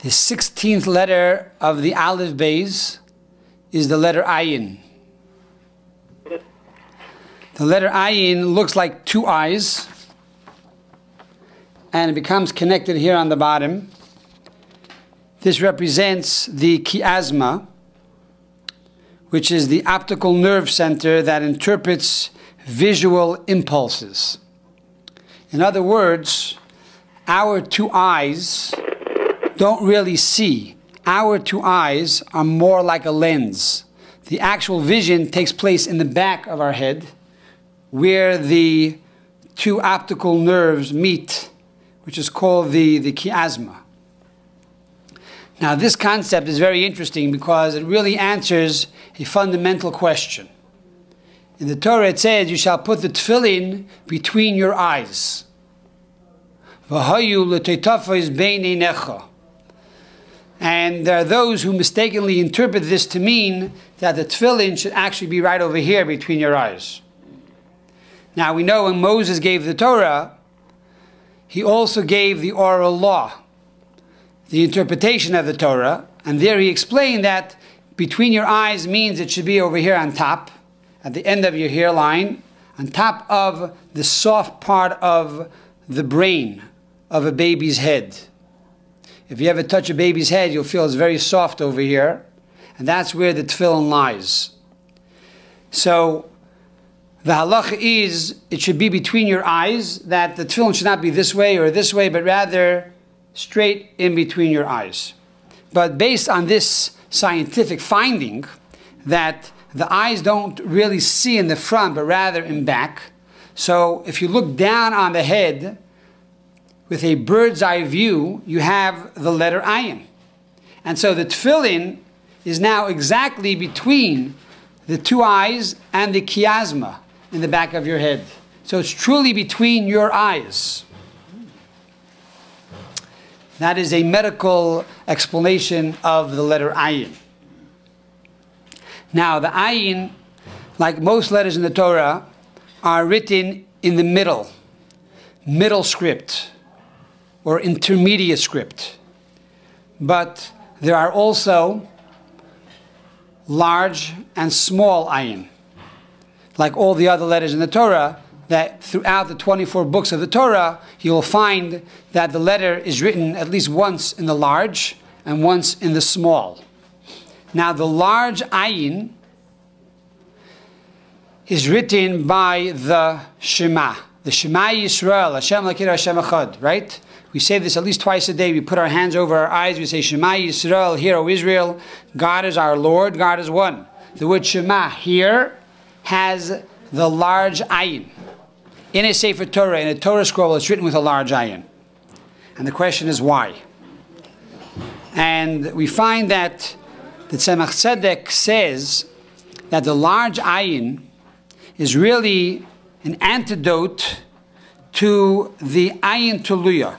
The 16th letter of the Aleph-bet is the letter Ayin. The letter Ayin looks like two eyes, and it becomes connected here on the bottom. This represents the chiasma, which is the optical nerve center that interprets visual impulses. In other words, our two eyes don't really see. Our two eyes are more like a lens. The actual vision takes place in the back of our head, where the two optical nerves meet, which is called the chiasma. Now, this concept is very interesting because it really answers a fundamental question. In the Torah it says, you shall put the tefillin between your eyes. And there are those who mistakenly interpret this to mean that the tefillin should actually be right over here between your eyes. Now, we know when Moses gave the Torah, he also gave the oral law, the interpretation of the Torah, and there he explained that between your eyes means it should be over here on top, at the end of your hairline, on top of the soft part of the brain of a baby's head. If you ever touch a baby's head, you'll feel it's very soft over here, and that's where the tefillin lies. So the halacha is, it should be between your eyes, that the tefillin should not be this way or this way, but rather straight in between your eyes. But based on this scientific finding, that the eyes don't really see in the front, but rather in back, so if you look down on the head with a bird's eye view, you have the letter Ayin. And so the tefillin is now exactly between the two eyes and the chiasma in the back of your head. So it's truly between your eyes. That is a medical explanation of the letter Ayin. Now, the Ayin, like most letters in the Torah, are written in the middle script, or intermediate script. But there are also large and small Ayin, like all the other letters in the Torah, that throughout the 24 books of the Torah, you will find that the letter is written at least once in the large and once in the small. Now, the large Ayin is written by the Shema Yisrael, Hashem Elokeinu Hashem Echad, right? We say this at least twice a day. We put our hands over our eyes. We say, Shema Yisrael, hear, O Israel, God is our Lord, God is one. The word Shema here has the large Ayin. In a Sefer Torah, in a Torah scroll, it's written with a large Ayin. And the question is why? And we find that the Tzemach Tzedek says that the large Ayin is really an antidote to the Ayin Tuluya.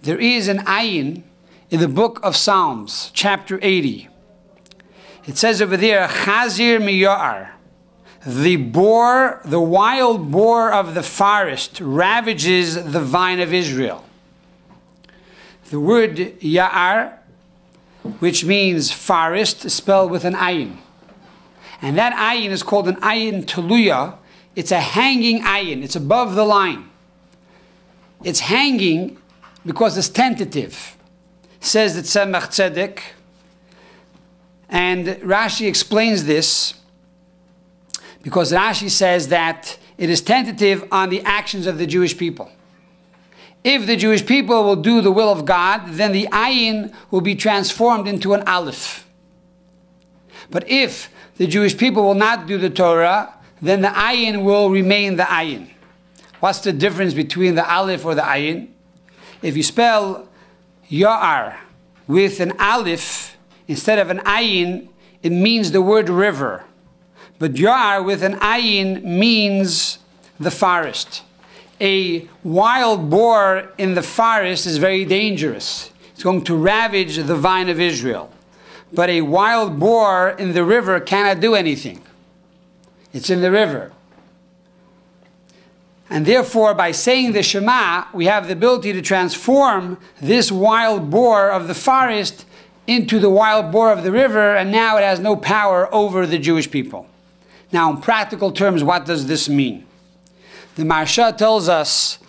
There is an Ayin in the book of Psalms, chapter 80. It says over there, Chazir miya'ar. The boar, the wild boar of the forest, ravages the vine of Israel. The word ya'ar, which means forest, is spelled with an ayin. And that ayin is called an ayin teluya. It's a hanging ayin. It's above the line. It's hanging because it's tentative, says the Tzemach Tzedek. And Rashi explains this, because Rashi says that it is tentative on the actions of the Jewish people. If the Jewish people will do the will of God, then the Ayin will be transformed into an Aleph. But if the Jewish people will not do the Torah, then the Ayin will remain the Ayin. What's the difference between the Aleph or the Ayin? If you spell Ya'ar with an Aleph instead of an Ayin, it means the word river. But Ya'ar with an Ayin means the forest. A wild boar in the forest is very dangerous. It's going to ravage the vine of Israel. But a wild boar in the river cannot do anything. It's in the river. And therefore, by saying the Shema, we have the ability to transform this wild boar of the forest into the wild boar of the river, and now it has no power over the Jewish people. Now, in practical terms, what does this mean? The Maharsha tells us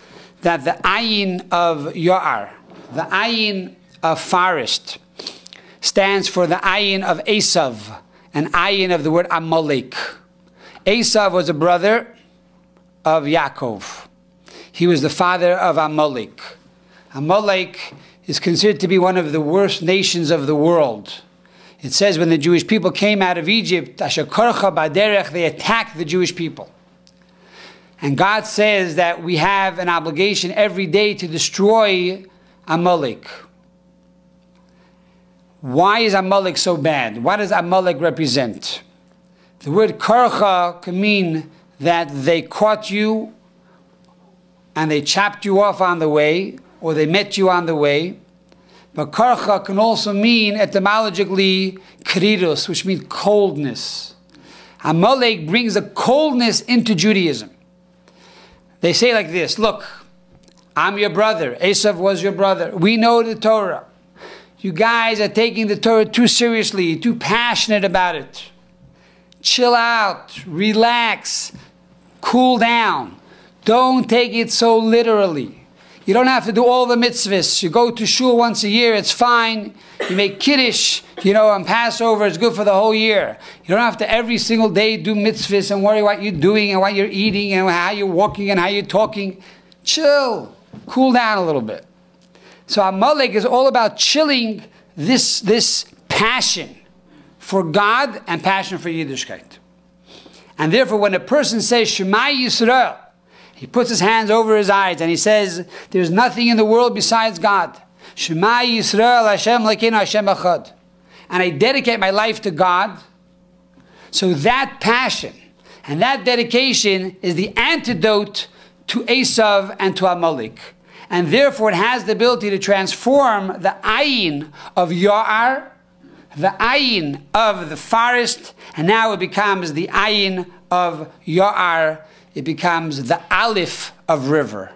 that the Ayin of Ya'ar, the Ayin of forest, stands for the Ayin of Esav, an Ayin of the word Amalek. Esav was a brother of Yaakov. He was the father of Amalek. Amalek is considered to be one of the worst nations of the world. It says when the Jewish people came out of Egypt, Asher korcha baderech, they attacked the Jewish people. And God says that we have an obligation every day to destroy Amalek. Why is Amalek so bad? What does Amalek represent? The word korcha can mean that they caught you and they chopped you off on the way, or they met you on the way. But karcha can also mean etymologically kridus, which means coldness. Amalek brings a coldness into Judaism. They say like this, look, I'm your brother. Esav was your brother. We know the Torah. You guys are taking the Torah too seriously, too passionate about it. Chill out, relax, cool down. Don't take it so literally. You don't have to do all the mitzvahs. You go to shul once a year, it's fine. You make kiddush, on Passover, it's good for the whole year. You don't have to every single day do mitzvahs and worry what you're doing and what you're eating and how you're walking and how you're talking. Chill. Cool down a little bit. So Amalek is all about chilling this passion for God and passion for Yiddishkeit. And therefore, when a person says, Shema Yisrael, he puts his hands over his eyes and he says, there's nothing in the world besides God. Shema Yisrael Hashem Lekeinu Hashem Echad. And I dedicate my life to God. So that passion and that dedication is the antidote to Esav and to Amalek. And therefore it has the ability to transform the Ayin of Ya'ar, the Ayin of the forest, and now it becomes the Ayin of Ya'ar. It becomes the Aleph of river.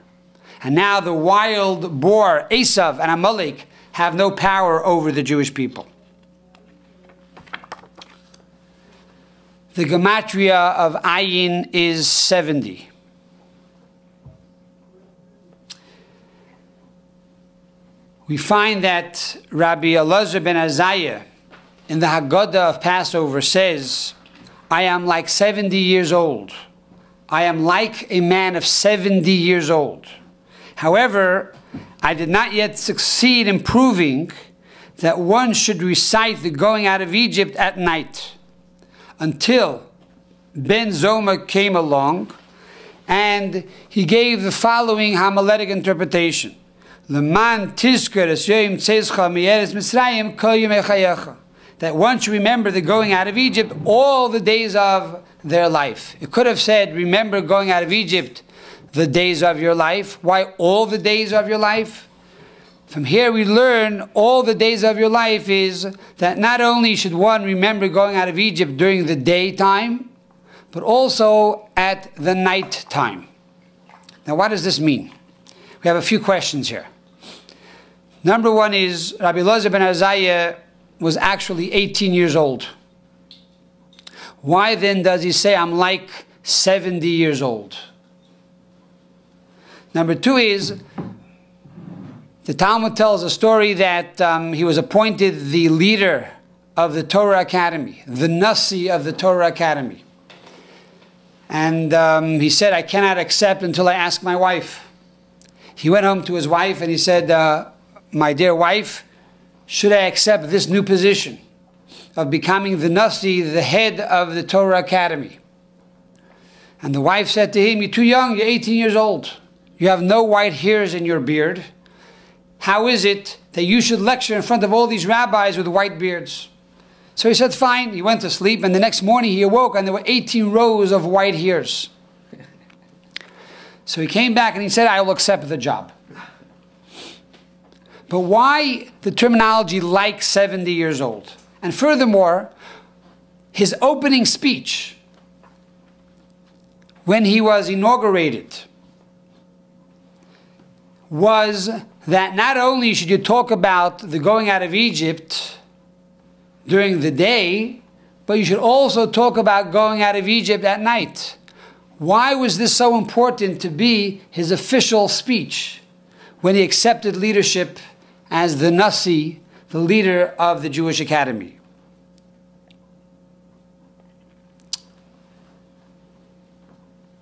And now the wild boar, Esav and Amalek, have no power over the Jewish people. The gematria of Ayin is 70. We find that Rabbi Elazar ben Azariah in the Haggadah of Passover says, I am like 70 years old. I am like a man of 70 years old. However, I did not yet succeed in proving that one should recite the going out of Egypt at night until Ben Zoma came along and he gave the following homiletic interpretation. Leman tizker es yoyim tzezcha mi'eretz Mitzrayim kol yomei chayecha. That one should remember the going out of Egypt all the days of their life. It could have said, remember going out of Egypt the days of your life. Why all the days of your life? From here we learn all the days of your life is that not only should one remember going out of Egypt during the daytime, but also at the night time. Now what does this mean? We have a few questions here. Number one is, Rabbi Elazar ben Azariah was actually 18 years old. Why then does he say, I'm like 70 years old? Number two is, the Talmud tells a story that he was appointed the leader of the Torah Academy, the Nasi of the Torah Academy. And he said, I cannot accept until I ask my wife. He went home to his wife and he said, my dear wife, should I accept this new position of becoming the Nasi, the head of the Torah Academy? And the wife said to him, you're too young, you're 18 years old. You have no white hairs in your beard. How is it that you should lecture in front of all these rabbis with white beards? So he said, fine. He went to sleep, and the next morning he awoke, and there were 18 rows of white hairs. So he came back and he said, I will accept the job. But why the terminology like 70 years old? And furthermore, his opening speech, when he was inaugurated was that not only should you talk about the going out of Egypt during the day, but you should also talk about going out of Egypt at night. Why was this so important to be his official speech when he accepted leadership as the Nasi, the leader of the Jewish Academy?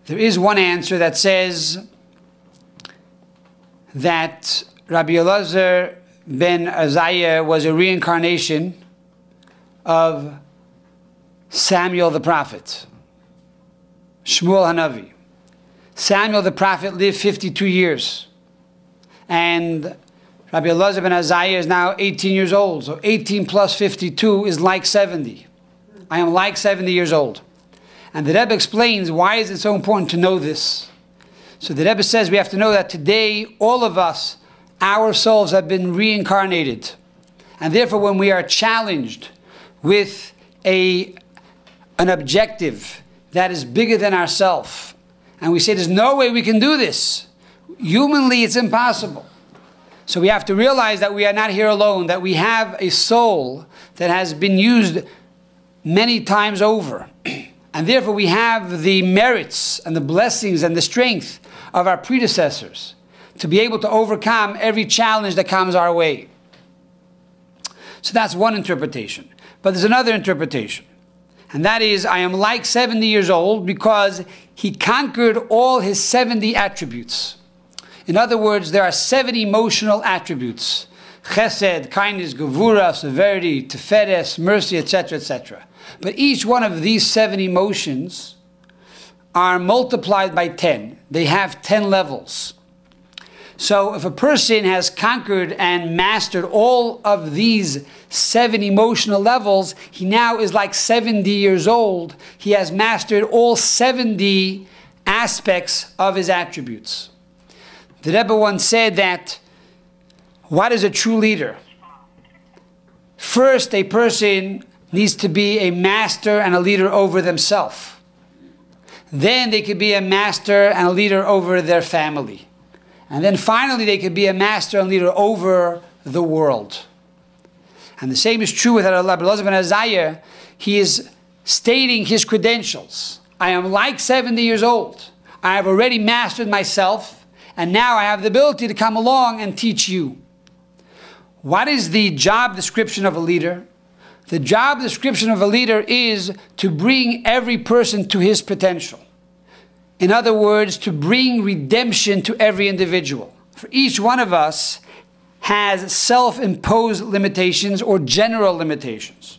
There is one answer that says that Rabbi Elazar ben Azariah was a reincarnation of Samuel the prophet, Shmuel Hanavi. Samuel the prophet lived 52 years. And Rabbi Elazar ben Azariah is now 18 years old. So 18 plus 52 is like 70. I am like 70 years old. And the Rebbe explains why is it so important to know this. So the Rebbe says we have to know that today all of us, our souls have been reincarnated. And therefore when we are challenged with an objective that is bigger than ourselves, and we say there's no way we can do this, humanly it's impossible. So we have to realize that we are not here alone, that we have a soul that has been used many times over. And therefore we have the merits and the blessings and the strength of our predecessors to be able to overcome every challenge that comes our way. So that's one interpretation. But there's another interpretation. And that is, I am like 70 years old because he conquered all his 70 attributes. In other words, there are 7 emotional attributes. Chesed, kindness, gevura, severity, tiferes, mercy, etc., etc. But each one of these 7 emotions are multiplied by 10. They have 10 levels. So if a person has conquered and mastered all of these 7 emotional levels, he now is like 70 years old. He has mastered all 70 aspects of his attributes. The Rebbe once said that, what is a true leader? First, a person needs to be a master and a leader over themselves. Then they could be a master and a leader over their family. And then finally they could be a master and leader over the world. And the same is true with Rabbi Elazar ben Azariah. He is stating his credentials. I am like 70 years old. I have already mastered myself, and now I have the ability to come along and teach you. What is the job description of a leader? The job description of a leader is to bring every person to his potential. In other words, to bring redemption to every individual. For each one of us has self-imposed limitations or general limitations.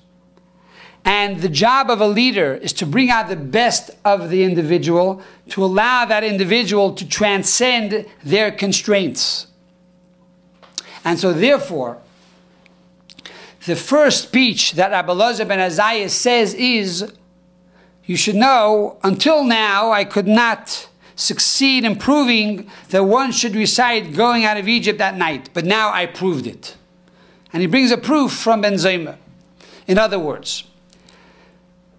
And the job of a leader is to bring out the best of the individual, to allow that individual to transcend their constraints. And so therefore, the first speech that Rabbi Elazar ben Azariah says is, you should know, until now I could not succeed in proving that one should recite going out of Egypt at night, but now I proved it. And he brings a proof from Ben Zoma. In other words,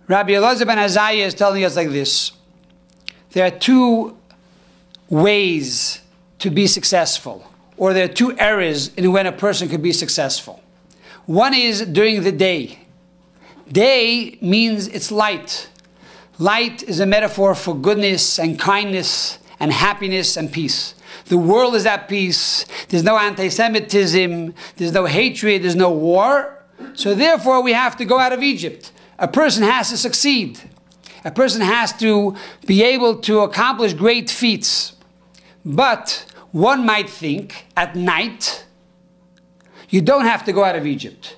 Rabbi Elazar ben Azariah is telling us like this: there are 2 ways to be successful, or there are 2 eras in when a person could be successful. One is during the day. Day means it's light. Light is a metaphor for goodness and kindness and happiness and peace. The world is at peace. There's no anti-Semitism. There's no hatred. There's no war. So therefore we have to go out of Egypt. A person has to succeed. A person has to be able to accomplish great feats. But one might think at night, you don't have to go out of Egypt.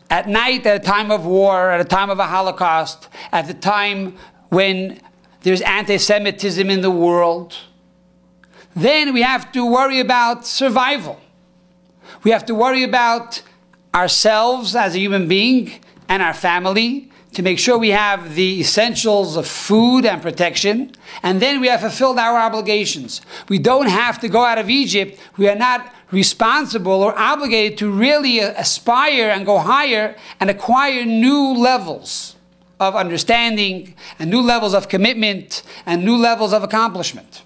At night, at a time of war, at a time of a Holocaust, at the time when there's anti-Semitism in the world, then we have to worry about survival. We have to worry about ourselves as a human being and our family to make sure we have the essentials of food and protection, and then we have fulfilled our obligations. We don't have to go out of Egypt. We are not responsible or obligated to really aspire and go higher and acquire new levels of understanding and new levels of commitment and new levels of accomplishment.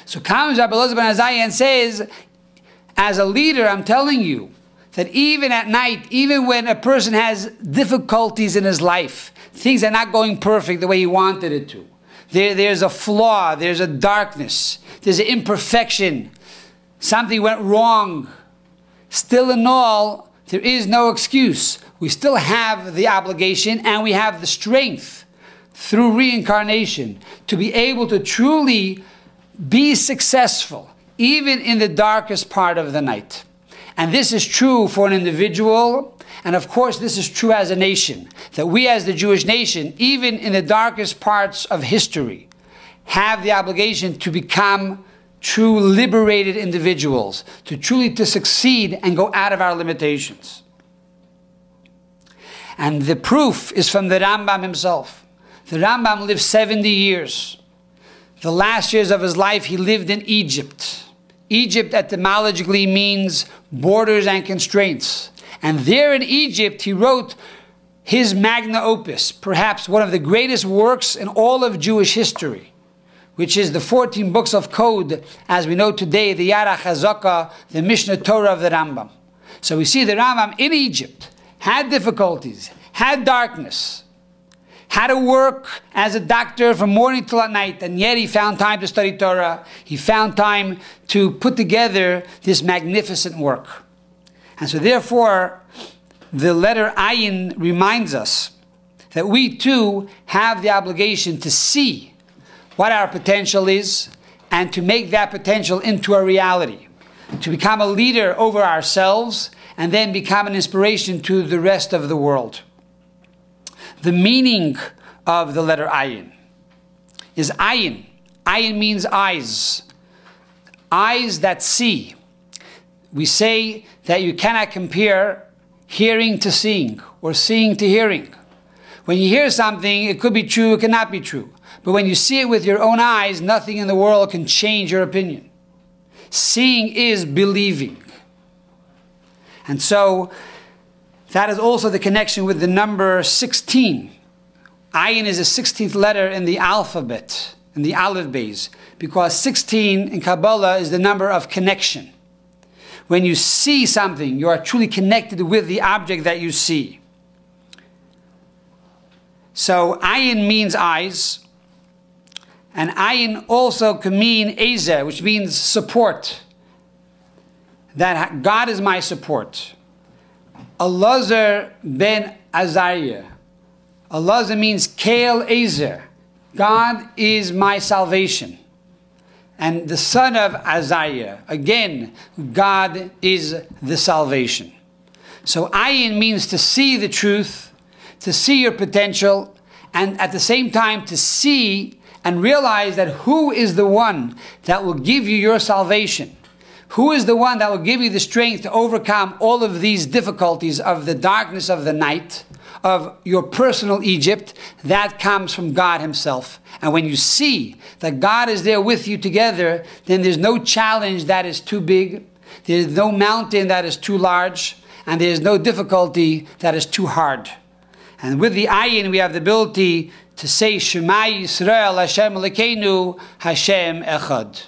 So comes Rabbi Elazar ben Azariah and says, as a leader, I'm telling you that even at night, even when a person has difficulties in his life, things are not going perfect the way he wanted it to. There's a flaw, there's a darkness, there's an imperfection, something went wrong. Still in all, there is no excuse. We still have the obligation and we have the strength through reincarnation to be able to truly be successful, even in the darkest part of the night. And this is true for an individual, and of course this is true as a nation, that we as the Jewish nation, even in the darkest parts of history, have the obligation to become true liberated individuals, to truly to succeed and go out of our limitations. And the proof is from the Rambam himself. The Rambam lived 70 years. The last years of his life he lived in Egypt. Egypt etymologically means borders and constraints. And there in Egypt he wrote his magna opus, perhaps one of the greatest works in all of Jewish history, which is the 14 books of code, as we know today, the Yara Chazaka, the Mishnah Torah of the Rambam. So we see the Rambam in Egypt had difficulties, had darkness, had to work as a doctor from morning till at night, and yet he found time to study Torah. He found time to put together this magnificent work. And so therefore, the letter Ayin reminds us that we too have the obligation to see what our potential is and to make that potential into a reality, to become a leader over ourselves and then become an inspiration to the rest of the world. The meaning of the letter Ayin is Ayin. Ayin means eyes. Eyes that see. We say that you cannot compare hearing to seeing or seeing to hearing. When you hear something, it could be true, it cannot be true. But when you see it with your own eyes, nothing in the world can change your opinion. Seeing is believing. And so, that is also the connection with the number 16. Ayin is the 16th letter in the alphabet, in the Aleph-bet, because 16 in Kabbalah is the number of connection. When you see something, you are truly connected with the object that you see. So Ayin means eyes, and Ayin also can mean Ezer, which means support. That God is my support. Elazar ben Azariah. Elazar means Kael Ezer. God is my salvation. And the son of Azariah, again, God is the salvation. So Ayin means to see the truth, to see your potential, and at the same time to see and realize that who is the one that will give you your salvation? Who is the one that will give you the strength to overcome all of these difficulties of the darkness of the night, of your personal Egypt? That comes from God himself. And when you see that God is there with you together, then there's no challenge that is too big, there's no mountain that is too large, and there's no difficulty that is too hard. And with the Ayin, we have the ability to say, Shema Yisrael, Hashem Elokeinu, Hashem Echad.